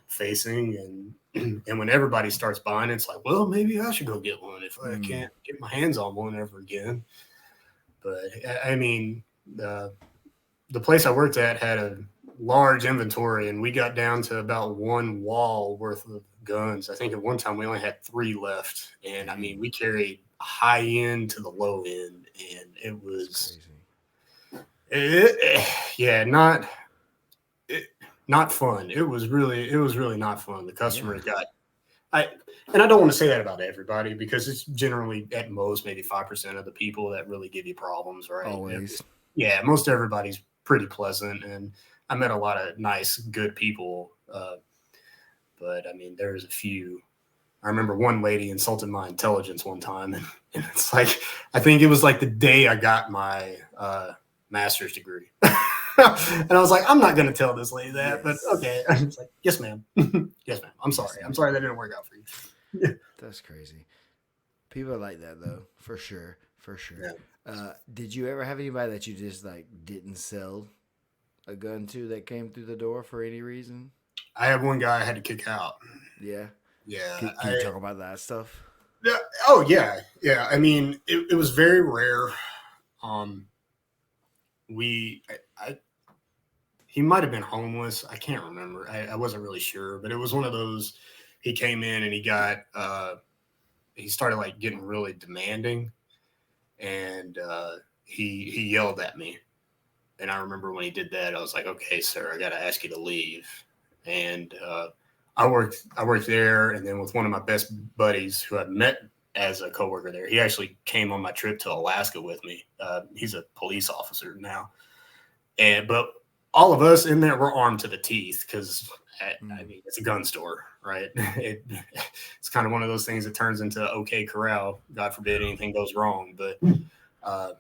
facing. And when everybody starts buying, it's like, well, maybe I should go get one if I Mm, can't get my hands on one ever again. But I mean, the place I worked at had a large inventory, and we got down to about one wall worth of guns. I think at one time we only had three left, and I mean dang, we carried high end to the low end, and it that's was, crazy. yeah, it, not fun. It was really not fun. The Yeah, customers got I. And I don't want to say that about everybody because it's generally at most maybe 5% of the people that really give you problems, right? always. Yeah, most everybody's pretty pleasant, and I met a lot of nice, good people. But I mean, there's a few. I remember one lady insulted my intelligence one time, and it's like I think it was like the day I got my master's degree, and I was like, I'm not going to tell this lady that, but okay. Yes. I was like, yes, ma'am, yes, ma'am. I'm Yes, sorry. I'm ma'am. sorry that didn't work out for you. That's crazy. People are like that though, for sure, for sure. Yeah. Did you ever have anybody that you just like didn't sell a gun to that came through the door for any reason? I had one guy I had to kick out. Yeah. Yeah, Can you talk about that stuff? yeah. Oh yeah, yeah. I mean, it was very rare. Um, we I he might have been homeless. I can't remember. I wasn't really sure, but it was one of those. He came in and he started like getting really demanding, and he yelled at me. And I remember when he did that, I was like, okay, sir, I got to ask you to leave. And I worked there, and then with one of my best buddies who I met as a coworker there, he actually came on my trip to Alaska with me. He's a police officer now, but all of us in there were armed to the teeth because I Mm, mean it's a gun store, right? It's kind of one of those things that turns into OK Corral. God forbid anything goes wrong. But uh,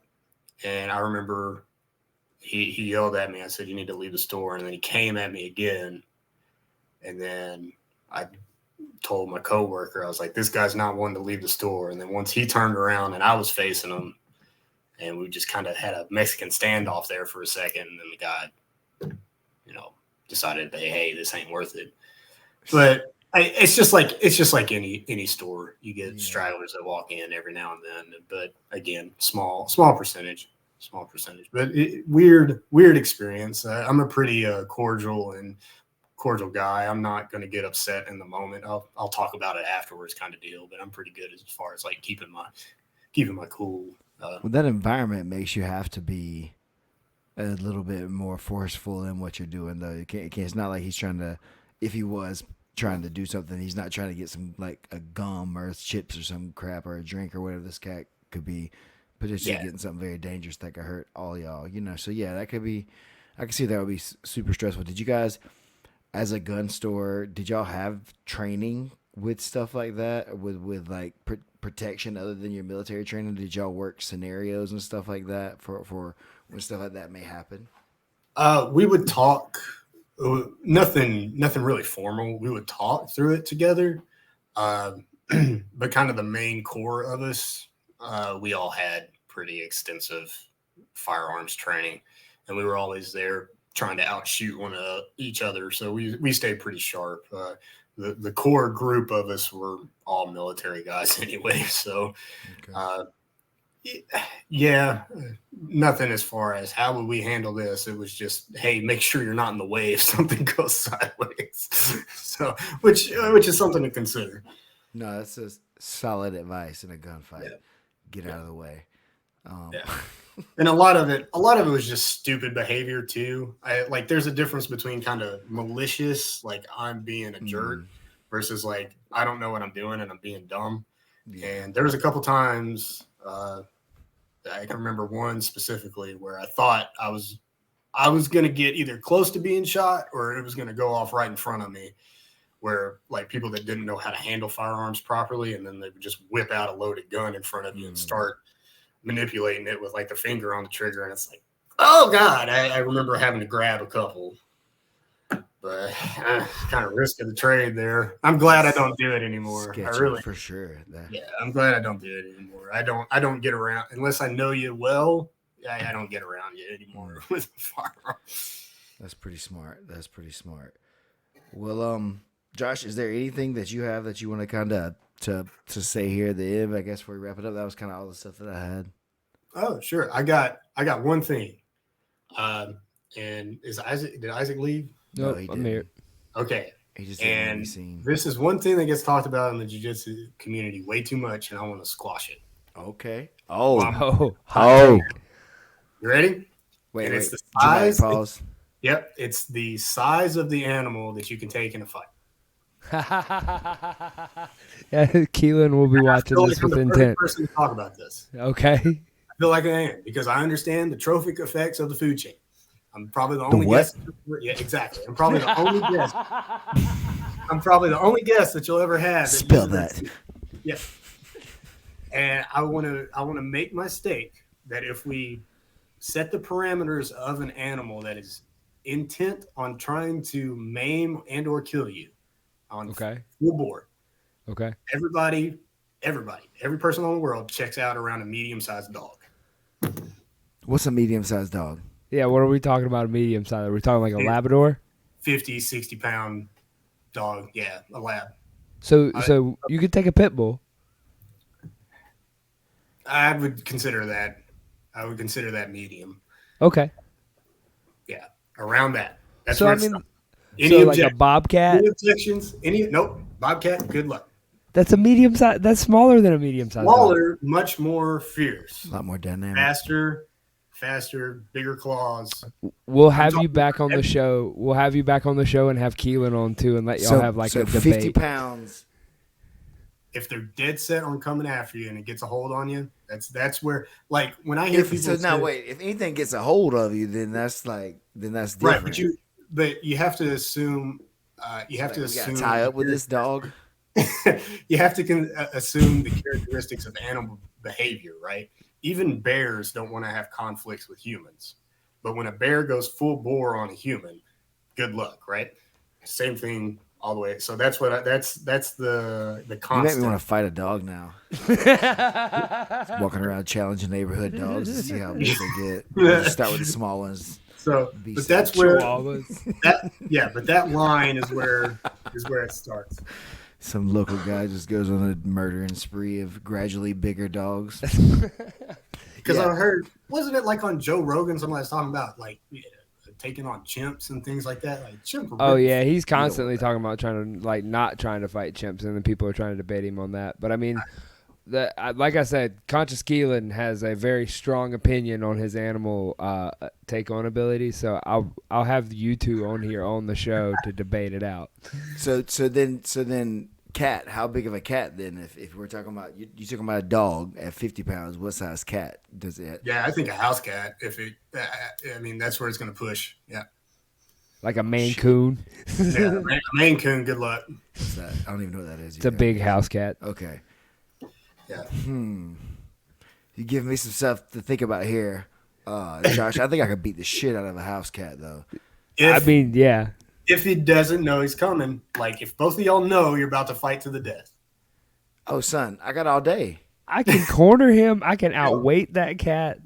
and I remember he yelled at me. I said, "You need to leave the store," and then he came at me again. And then I told my coworker, I was like, "This guy's not one to leave the store." And then once he turned around and I was facing him, and we just kind of had a Mexican standoff there for a second, and then the guy you know, decided that hey, this ain't worth it. But it's just like any store. You get yeah. stragglers that walk in every now and then, but again, small percentage. But weird experience. I'm a pretty cordial guy. I'm not going to get upset in the moment. I'll talk about it afterwards, kind of deal. But I'm pretty good as far as like keeping my cool. Well, that environment makes you have to be a little bit more forceful in what you're doing, though. It's not like he's trying to. If he was trying to do something, he's not trying to get some like a gum or chips or some crap or a drink or whatever. This cat could be potentially Yeah, getting something very dangerous that could hurt all y'all. So yeah, that could be. I can see that would be super stressful. Did you guys, as a gun store, did y'all have training with stuff like that, with like protection other than your military training? Did y'all work scenarios and stuff like that for when stuff like that may happen? we would talk. Nothing really formal. We would talk through it together. Um, but kind of the main core of us, we all had pretty extensive firearms training, and we were always there trying to outshoot each other. So we stayed pretty sharp. The core group of us were all military guys anyway. So Okay. uh, yeah, nothing as far as how would we handle this. It was just, hey, make sure you're not in the way if something goes sideways. So, which is something to consider. No, that's just solid advice in a gunfight. Yeah, Get yeah, out of the way. Um, yeah. And a lot of it was just stupid behavior too. There's a difference between kind of malicious, like I'm being a jerk, versus like I don't know what I'm doing and I'm being dumb. Yeah. And there was a couple times I can remember one specifically where I thought I was gonna get either close to being shot or it was gonna go off right in front of me. Where like people that didn't know how to handle firearms properly, and then they would just whip out a loaded gun in front of you and start manipulating it with like the finger on the trigger, and it's like, oh god, I remember having to grab a couple, but kind of risk of the trade there. I'm glad I don't do it anymore. Sketchy, I really, for sure. yeah, I'm glad I don't do it anymore. I don't get around unless I know you well. I don't get around you anymore with a firearm. That's pretty smart. Well, Josh, is there anything that you have that you want to kind of to say here at the end? I guess before we wrap it up, that was kind of all the stuff that I had. Oh, sure. I got one thing. And did Isaac leave? No, he I'm didn't. here. Okay. He just didn't want to be And seen. this is one thing that gets talked about in the jiu-jitsu community way too much, and I want to squash it. Okay. Oh. Oh, Oh. You ready? Wait. And it's the Dramatic size. pause. Yep. It's the size of the animal that you can take in a fight. Yeah, Keelan will be watching I feel this like I'm with the perfect intent. person to talk about this. Okay. I feel like I am because I understand the trophic effects of the food chain. I'm probably the only what? guest. Yeah, exactly. I'm probably the only guest. I'm probably the only guest that you'll ever have. Spell that. Yeah. And I want to make my stake that if we set the parameters of an animal that is intent on trying to maim and or kill you on Okay. full board, Okay. every person in the world checks out around a medium-sized dog. What's a medium-sized dog? Yeah, what are we talking about? A medium size? Are we talking like a Labrador? 50, 60-pound dog. Yeah, a lab. So you could take a pit bull. I would consider that. I would consider that medium. Okay. Yeah, around that. That's So where I it's mean, any so like a objection. bobcat. Any objections? Nope. Bobcat. Good luck. That's a medium size. That's smaller than a medium size. Smaller, much more fierce, A lot more dynamic. faster, bigger claws. We'll have you talking back on the show. We'll have you back on the show and have Keelan on too, and let y'all have like a debate. 50 pounds. If they're dead set on coming after you and it gets a hold on you, that's where, like, when I hear people So now say, wait, if anything gets a hold of you, then that's different. right, but you have to assume We gotta tie up with this dog. you have to assume the characteristics of animal behavior, right? Even bears don't want to have conflicts with humans, but when a bear goes full bore on a human, good luck, right? Same thing all the way. So that's what that's the You make constant. me want to fight a dog now. Walking around challenging neighborhood dogs to see how big they get. We'll just start with the small ones. So, Be but some that's where Chihuahuas. but that line is where it starts. Some local guy just goes on a murdering spree of gradually bigger dogs. Because Yeah. I heard, wasn't it like on Joe Rogan? Somebody was talking about like taking on chimps and things like that. Like chimp. Oh yeah, he's constantly talking about trying to not trying to fight chimps, and then people are trying to debate him on that. But I mean, like I said, Conscious Keelan has a very strong opinion on his animal take on ability. So I'll have you two on here on the show to debate it out. So then, cat. How big of a cat then? If we're talking about you talking about a dog at 50 pounds, what size cat does it? Yeah, I think a house cat. If it, I mean, that's where it's going to push. Yeah, Like a Maine Coon. yeah. Maine Coon. Good luck. What's that? I don't even know what that is. It's a big house cat. Okay. Yeah. You give me some stuff to think about here, Josh. I think I could beat the shit out of a house cat though. I mean, yeah. If he doesn't know he's coming, like if both of y'all know you're about to fight to the death. Oh, son, I got all day. I can corner him. I can outweight that cat.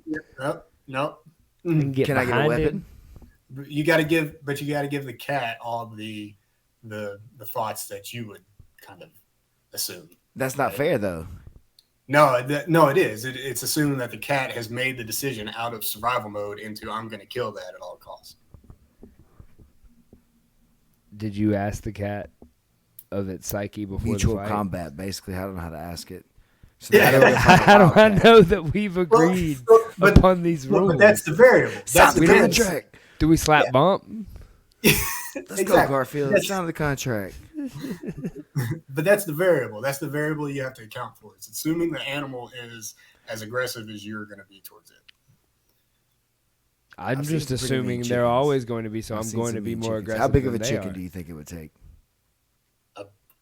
Nope. And get Can I get a behind weapon? him. You got to give the cat all the thoughts that you would kind of assume. That's not fair though. No, it is. It's assuming that the cat has made the decision out of survival mode into I'm going to kill that at all costs. Did you ask the cat of its psyche before Mutual the fight? combat, basically. I don't know how to ask it. So Yeah. that- How do I know that we've agreed? upon these rules. But that's the variable. Sign That's the the contract. Do we slap bump? Let's go, Garfield. Sign the contract. But that's the variable. That's the variable you have to account for. It's assuming the animal is as aggressive as you're going to be towards it. I'm I've just seen some pretty mean assuming they're chickens. always going to be, so I've I'm seen going some to be mean more chickens. aggressive. How big of than a they chicken are. do you think it would take?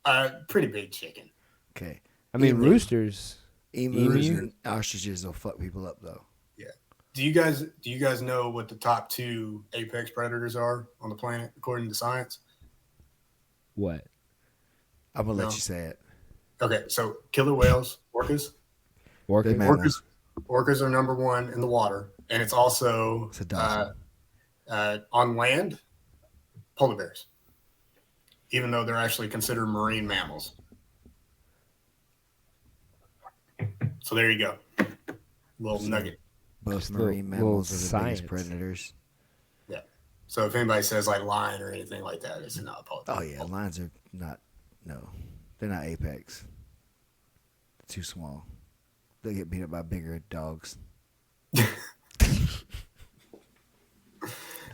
A pretty big chicken. Okay. I mean, Emu. roosters. Emus Emu? and ostriches will fuck people up though. Yeah. Do you guys know what the top 2 apex predators are on the planet according to science? What? I'm gonna No. let you say it. Okay, so killer whales, orcas. Orcas? mammals. Orcas are number 1 in the water, and it's also It's a dolphin. on land, polar bears, even though they're actually considered marine mammals. So there you go, little nugget. Both Just marine little mammals are the science. biggest predators. Yeah. So if anybody says like lion or anything like that, it's not a polar bear. Oh yeah, lions are not. No, they're not apex. They're too small. They get beat up by bigger dogs.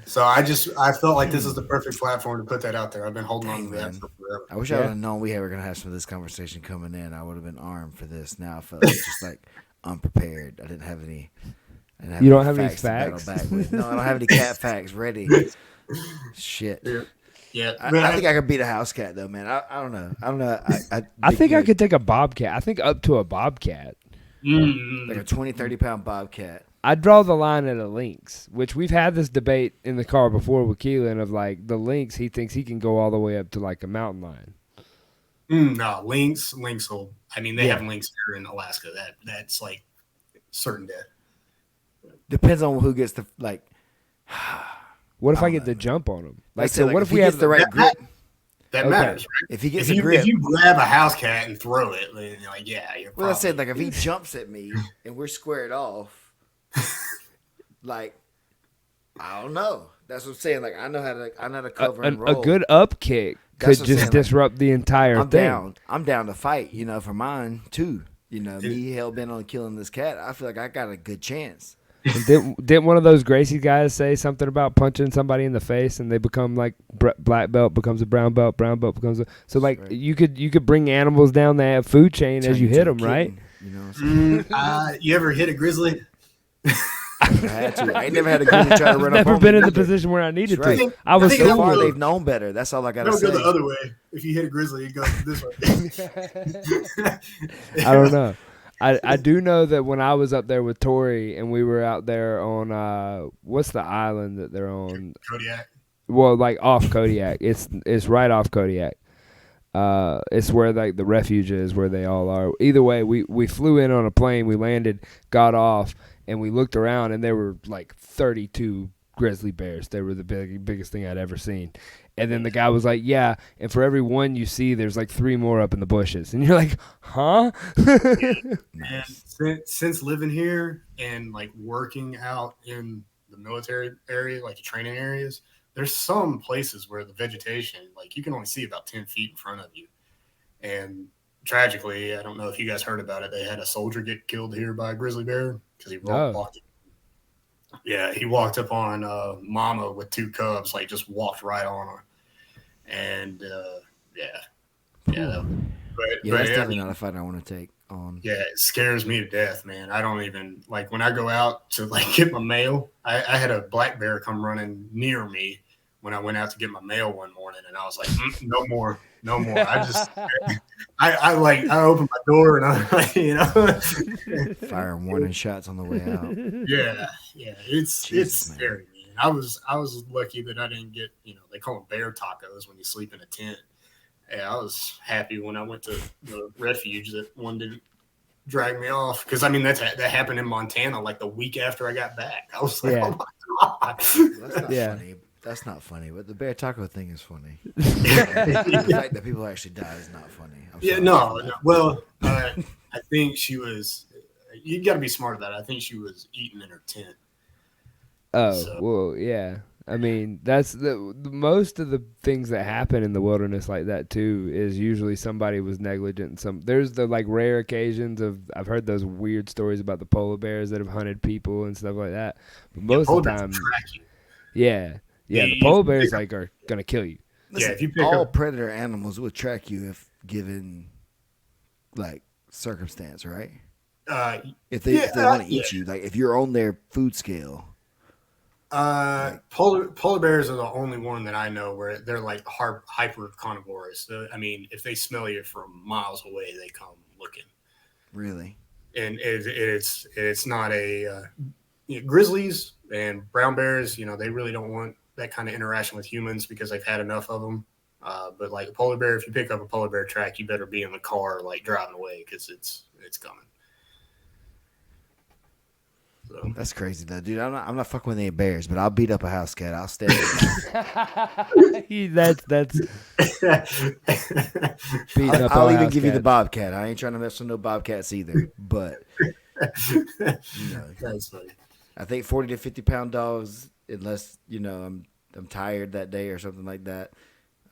So I felt like this is the perfect platform to put that out there. I've been holding on Dang, to that man. for forever. I wish Yeah. I would have known we were gonna have some of this conversation coming in. I would have been armed for this. Now I felt just like unprepared. I didn't have any. You don't have any to battle facts? back with. No, I don't have any cat facts ready. Shit. Yeah, I think I could beat a house cat though, man. I don't know. I don't know. I think I could take a bobcat. I think up to a bobcat. like a 20, 30 pound bobcat. I'd draw the line at a lynx, which we've had this debate in the car before with Keelan of like the lynx. He thinks he can go all the way up to like a mountain lion. No, lynx will. I mean, they Yeah. have lynx here in Alaska. That's like certain death. Depends on who gets the like. What if I don't get know, the man. jump on him? Like, Let's say, so like, what if if he we gets have the right grip? That Okay. matters, right? If he gets If a grip, you grab a house cat and throw it, then you're like, yeah, you're well, let's say probably- like if he jumps at me and we're squared off, like I don't know. That's what I'm saying. Like I know how to cover and a roll. good up kick That's could what I'm just saying, like, disrupt the entire I'm thing. down. I'm down to fight. For mine too. Me hell bent on killing this cat. I feel like I got a good chance. And didn't one of those Gracie guys say something about punching somebody in the face and they become like black belt becomes a brown belt becomes a so like right. you could bring animals down that food chain as you hit them, right? You know what I'm saying? You ever hit a grizzly? I had to. I ain't never had a grizzly try to run I've up never on been me. in the position where I needed That's to. right. I was I think So that far, was- they've known better. That's all I gotta It'll say. go the other way. If you hit a grizzly, it goes this way. I don't know. I do know that when I was up there with Tori and we were out there on what's the island that they're on? Kodiak. Well, like off Kodiak. It's right off Kodiak. It's where like the refuge is, where they all are. Either way, we flew in on a plane, we landed, got off, and we looked around, and there were like 32 grizzly bears. They were the biggest thing I'd ever seen. And then the guy was like, "Yeah, and for every one you see, there's like 3 more up in the bushes." And you're like, "Huh?" And since living here and like working out in the military area, like the training areas, there's some places where the vegetation, like you can only see about 10 feet in front of you. And tragically, I don't know if you guys heard about it. They had a soldier get killed here by a grizzly bear because he No. walked. Yeah, he walked up on Mama with 2 cubs, like just walked right on her. And yeah. But Yeah, that's yeah, definitely not a fight I want to take on. yeah, it scares me to death, man. I don't even like when I go out to like get my mail. I had a black bear come running near me when I went out to get my mail one morning, and I was like, no more. I opened my door and I like, Firing warning shots on the way out. yeah, it's Jesus, man. scary, man. I was lucky that I didn't get they call them bear tacos when you sleep in a tent. Yeah, I was happy when I went to the refuge that one didn't drag me off because I mean that happened in Montana like the week after I got back. I was like, Yeah. oh my god. That's not Yeah. funny. That's not funny, but the bear taco thing is funny. The fact that people actually die is not funny. I'm Yeah, sorry no. for that. Well, I think she was. You got to be smart about it. I think she was eating in her tent. Oh, So- well, yeah. I mean, that's the most of the things that happen in the wilderness like that too is usually somebody was negligent. There's the like rare occasions of I've heard those weird stories about the polar bears that have hunted people and stuff like that. But Yeah, most of polar the bears will time, track you. yeah, yeah, the If polar you bears pick up, like are gonna kill you. yeah, Listen, if you pick all up, predator animals would track you if given like circumstance, right? uh, If they want to yeah. eat you, like if you're on their food scale, like Polar bears are the only one that I know where they're like hyper carnivorous. I mean, if they smell you from miles away, they come looking. really, And it's not a grizzlies and brown bears. They really don't want that kind of interaction with humans because they've had enough of them. But like a polar bear, if you pick up a polar bear track, you better be in the car like driving away because it's coming. So that's crazy though, dude. I'm not fucking with any bears, but I'll beat up a house cat. I'll stand that's beating up I'll our even house give you the cats. bobcat. I ain't trying to mess with no bobcats either. But that's funny. I think 40 to 50 pound dogs, unless I'm tired that day or something like that.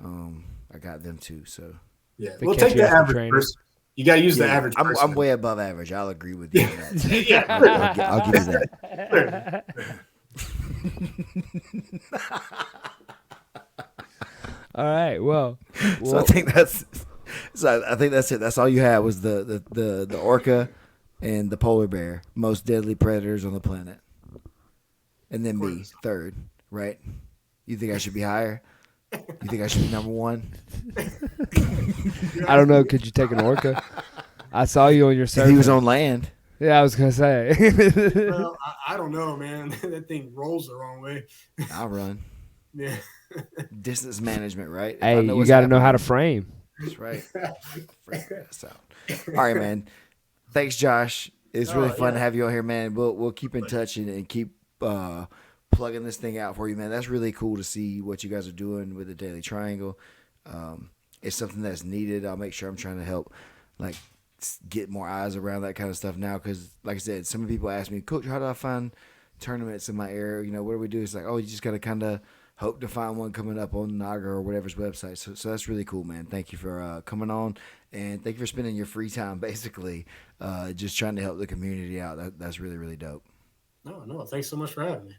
I got them too. So Yeah, They we'll catch take you the after average training. person. You got to use the yeah, average I'm person. way above average. I'll agree with you on that. Yeah, I'll give you that. All right, well, So I think that's it. That's all you had was the orca and the polar bear, most deadly predators on the planet, and then me third. Right? You think I should be higher? You think I should be number one? I don't know. Could you take an orca? I saw you on your If surfing. he was on land, Yeah, I was gonna say. well, I don't know, man. That thing rolls the wrong way. I'll run. Yeah. Distance management, right? If I Hey, know you what's got to know how to happening, frame. that's right. Figure this out. All right, man. Thanks, Josh. It's really fun to have you on here, man. We'll keep in touch and keep plugging this thing out for you, man. That's really cool to see what you guys are doing with the Daily Triangle. It's something that's needed. I'll make sure I'm trying to help, like, get more eyes around that kind of stuff now. Because, like I said, some people ask me, Coach, how do I find tournaments in my area? What do we do? It's like, oh, you just got to kind of hope to find one coming up on Naga or whatever's website. So that's really cool, man. Thank you for coming on, and thank you for spending your free time basically just trying to help the community out. That's really, really dope. No, thanks so much for having me.